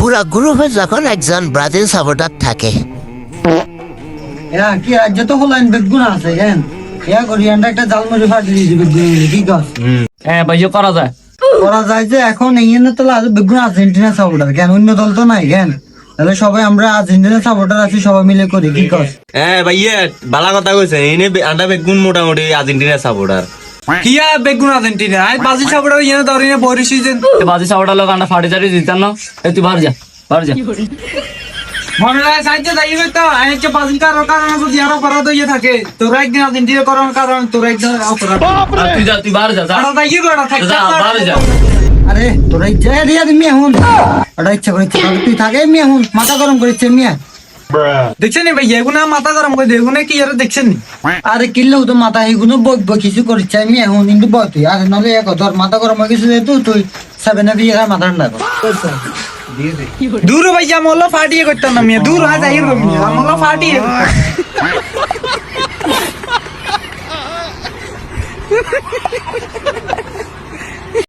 পুরা গ্রুপে যখন একজন ব্রাজিল সাপোর্টার থাকে কি রাজ্য তো হলাইন বেগুন আছে কেন করি আমরা একটা জালমুড়ি ফাটিয়ে দিয়েছি বেগুন কি কর হ্যাঁ ভাইও করা যায়। করা যায় যে এখন এই তো বেগুন আর্জেন্টিনা সাপোর্টার কেন অন্য দল তো নাই কেন তাহলে সবাই আমরা আর্জেন্টিনা সাপোর্টার আছি সবাই মিলে করি কি কর হ্যাঁ ভাইয়া বালা কথা কইছে এনে আন্ডা বেগুন মোটামুটি আর্জেন্টিনা সাপোর্টার কিয়া বেগুন আর্জেন্টিনা আই বাজি সাপড়া ইয়ে ধরিনে বড় সিজন বাজি সাপোর্টার লোক আন্ডা ফাটি জারি দিতাম না। তুই বাহার যা বাহার যা। মনে লাগে সাইতে যাইবে তো আই যে বাজি কারণ যদি আরো অপরাধ হয়ে থাকে তোরা একদিন আর্জেন্টিনা করার কারণ তোরা একদিন অপরাধ তুই যা তুই বাহার যা যা আরো যাইবে বড় থাকে যা বাহার যা। আরে তোরা ইচ্ছা দিয়া তুমি এখন ওটা ইচ্ছা করেছে তুই থাকে আমি এখন মাথা গরম করেছে মিয়া দেখছেন ভাই এগুনা মাথা গরম করে দেখুন কি আর দেখছেন আরে কিনলেও তো মাথা এগুলো বকব কিছু করেছে আমি এখন কিন্তু বল তুই আর নাহলে এক ধর মাথা গরম হয়ে গেছে যেহেতু তুই সেভেনে বিয়ে মাথা ঠান্ডা কর দূর ভাই আমলো ফাটিয়ে করতাম না মিয়া দূর হয় যাই আমলো ফাটিয়ে